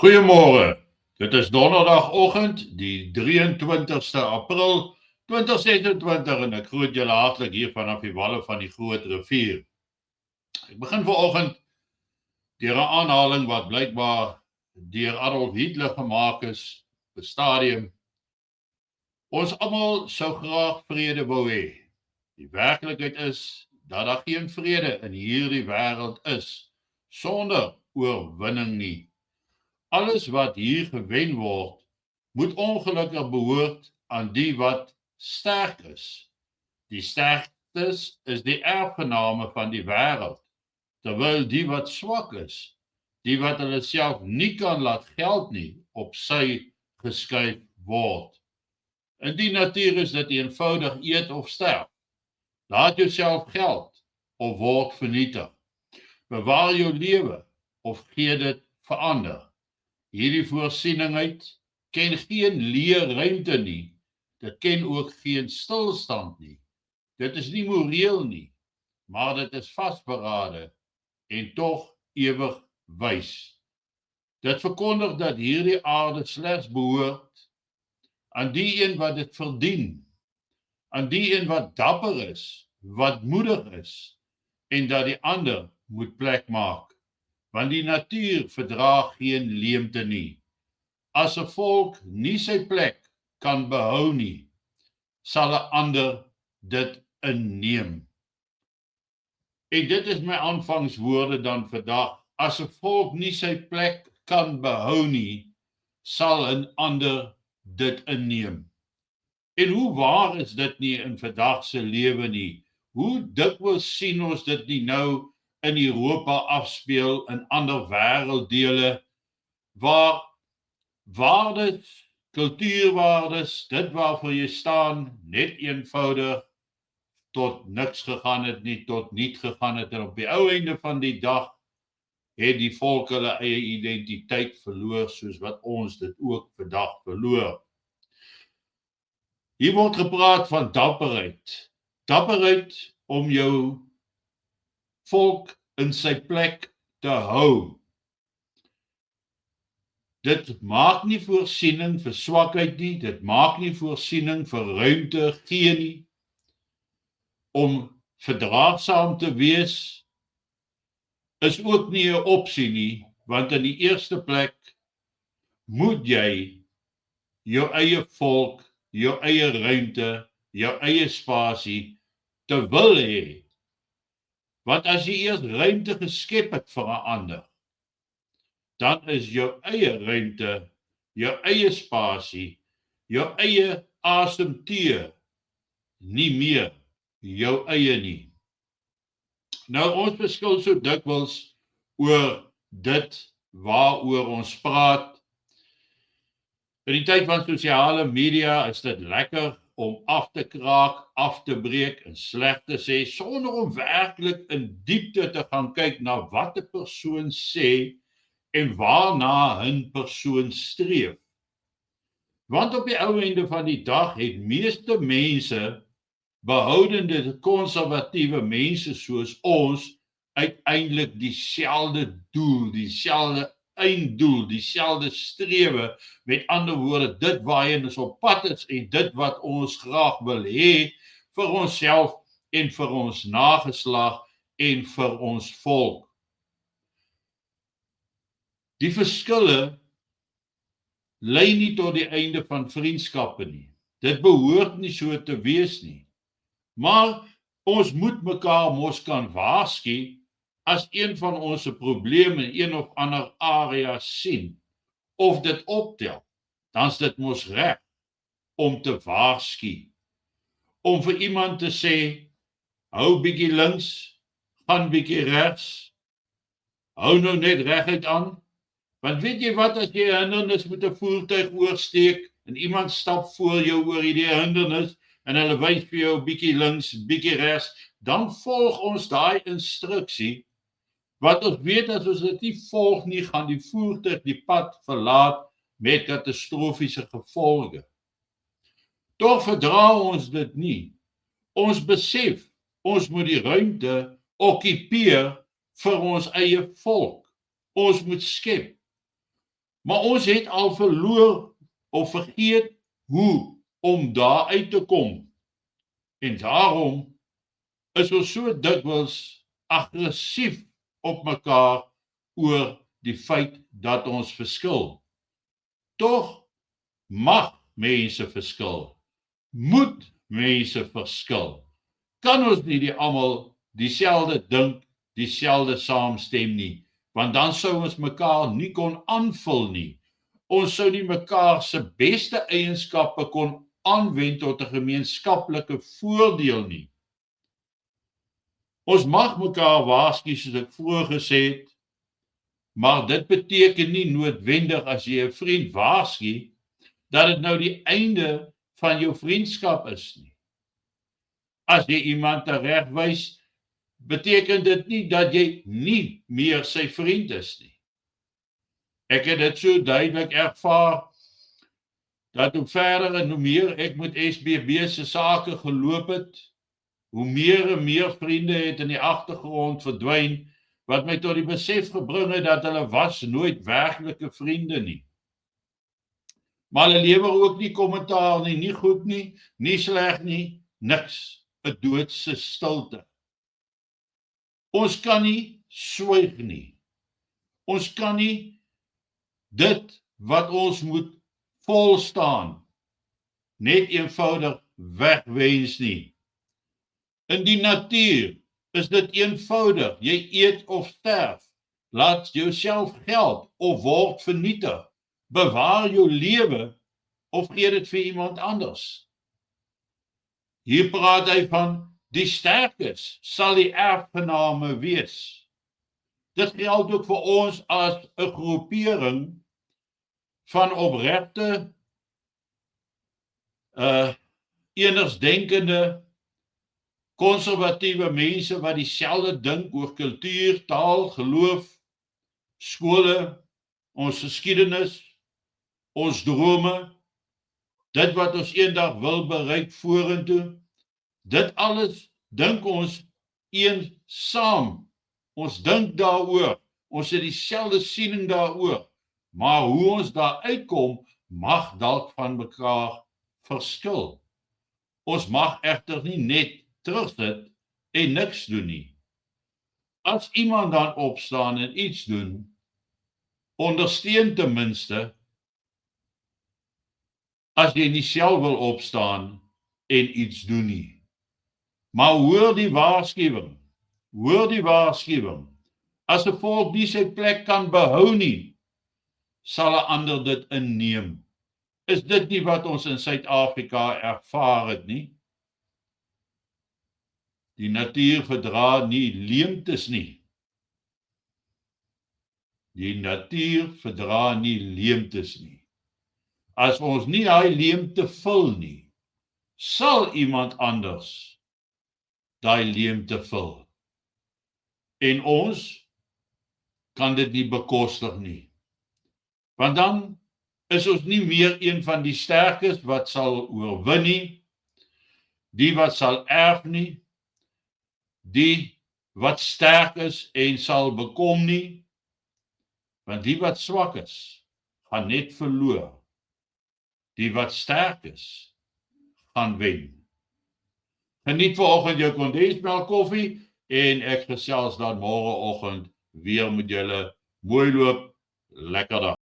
Goeiemôre. Dit is donderdagoggend, die 23ste April 2026 en ek groet julle hartlik hier vanaf die walle van die Groot Rivier. Ek begin vanoggend deur 'n aanhaling wat blykbaar deur Adolf Hitler gemaak is op 'n stadium. Ons almal sou graag vrede wou hê. Die werklikheid is dat daar geen vrede in hierdie wêreld is sonder oorwinning nie. Alles wat hier gewen word, moet ongelukkig behoort aan die wat sterk is. Die sterktes is die erfgename van die wêreld, terwyl die wat swak is, die wat hulle self nie kan laat geld nie, op sy geskuif word. In die natuur is dit eenvoudig eet of sterf. Laat jouself geld of word vernietig. Bewaar jou lewe of gee dit verander. Hierdie voorsieningheid ken geen leë ruimte nie. Dit ken ook geen stilstand nie. Dit is nie moreel nie, maar dit is vasberade en tog ewig wys. Dit verkondig dat hierdie aarde slegs behoort aan die een wat dit verdien, aan die een wat dapper is, wat moedig is, en dat die ander moet plek maak. Want die natuur verdra geen leemte nie. As 'n volk nie sy plek kan behou nie, sal 'n ander dit inneem. En dit is my aanvangswoorde dan vandag. As 'n volk nie sy plek kan behou nie, sal 'n ander dit inneem. En hoe waar is dit nie in vandag se lewe nie? Hoe dikwels sien ons dit nie nou in Europa afspeel, in ander wêrelddele, waar waardes, kultuurwaardes, dit waarvoor jy staan, net eenvoudig tot niks gegaan het nie, tot niet gegaan het, en op die ou einde van die dag het die volk hulle eie identiteit verloor, soos wat ons dit ook vandag verloor. Hier word gepraat van dapperheid. Dapperheid om jou volk in sy plek te hou. Dit maak nie voorsiening vir swakheid nie, dit maak nie voorsiening vir ruimte gee nie. Om verdraagsaam te wees is ook nie 'n opsie nie, want in die eerste plek moet jy jou eie volk, jou eie ruimte, jou eie spasie te wil hê. Want as jy eers ruimte geskep het vir 'n ander, dan is jou eie ruimte, jou eie spasie, jou eie asemteug nie meer jou eie nie. Nou, ons verskil so dikwels oor dit waaroor ons praat. In die tyd van sosiale media is dit lekker om af te kraak, af te breek en sleg te sê, sonder om werklik in diepte te gaan kyk na wat 'n persoon sê en waarna 'n persoon streef. Want op die ou einde van die dag het meeste mense, behoudende konservatiewe mense soos ons, uiteindelik dieselfde doel, dieselfde einddoel, dieselfde strewe, met ander woorde, dit waarheen ons op pad is en dit wat ons graag wil hê vir onsself en vir ons nageslag en vir ons volk. Die verskille lei nie tot die einde van vriendskappe nie. Dit behoort nie so te wees nie. Maar ons moet mekaar mos kan waarsku as een van ons 'n probleem in een of ander area sien of dit optel, dan is dit mos reg om te waarsku. Om vir iemand te sê, hou bietjie links, gaan bietjie regs, hou nou net reguit aan, want weet jy wat, as jy 'n hindernis met 'n voertuig oorsteek en iemand stap voor jou oor hierdie hindernis en hulle wys vir jou bietjie links, bietjie regs, dan volg ons daai instruksie. Wat ons weet, as ons dit nie volg nie, gaan die voertuig die pad verlaat met katastrofiese gevolge. Tog verdra ons dit nie. Ons besef, ons moet die ruimte okkupeer vir ons eie volk. Ons moet skep. Maar ons het al verloor of vergeet hoe om daar uit te kom. En daarom is ons so dikwels aggressief op mekaar oor die feit dat ons verskil. Tog mag mense verskil. Moet mense verskil. Kan ons nie almal dieselfde dink, dieselfde saamstem nie, want dan sou ons mekaar nie kon aanvul nie. Ons sou nie mekaar se beste eienskappe kon aanwend tot 'n gemeenskaplike voordeel nie. Ons mag mekaar waarsku soos ek vroeër gesê het, maar dit beteken nie noodwendig as jy 'n vriend waarsku dat dit nou die einde van jou vriendskap is nie. As jy iemand teregwys, beteken dit nie dat jy nie meer sy vriend is nie. Ek het dit so duidelik ervaar dat hoe verder en hoe meer ek met SBB se sake geloop het, hoe meer en meer vriende het in die agtergrond verdwyn, wat my tot die besef gebring het dat hulle was nooit werklike vriende nie. Maar hulle lewer ook nie kommentaar nie, nie goed nie, nie sleg nie, niks, 'n doodse stilte. Ons kan nie swyg nie. Ons kan nie dit wat ons moet volstaan net eenvoudig wegwens nie. In die natuur is dit eenvoudig. Jy eet of sterf. Laat jouself geld of word vernietig. Bewaar jou lewe of gee dit vir iemand anders. Hier praat hy van die sterkes sal die erfgename wees. Dit geld ook vir ons as 'n groepering van opregte, enigsdenkende, konservatiewe mense wat dieselfde dink oor kultuur, taal, geloof, skole, ons geskiedenis, ons drome, dit wat ons eendag wil bereik vorentoe. Dit alles dink ons saam. Ons dink daaroor. Ons het dieselfde siening daaroor. Maar hoe ons daar uitkom, mag dalk van mekaar verskil. Ons mag egter nie net terugsit en niks doen nie. As iemand dan opstaan en iets doen, ondersteun ten minste. As jy nie self wil opstaan en iets doen nie. Maar hoor die waarskuwing. Hoor die waarskuwing. As 'n volk nie sy plek kan behou nie, sal 'n ander dit inneem. Is dit nie wat ons in Suid-Afrika ervaar het nie? Die natuur verdra nie leemtes nie. Die natuur verdra nie leemtes nie. As ons nie daai leemte vul nie, sal iemand anders daai leemte vul. En ons kan dit nie bekostig nie. Want dan is ons nie meer een van die sterkes wat sal oorwin nie, die wat sal erf nie, die wat sterk is en sal bekom nie, want die wat swak is, gaan net verloor. Die wat sterk is, gaan wen. Geniet vanoggend jou kondensmelk koffie en ek gesels dan môreoggend weer met julle. Mooi loop, lekker dag.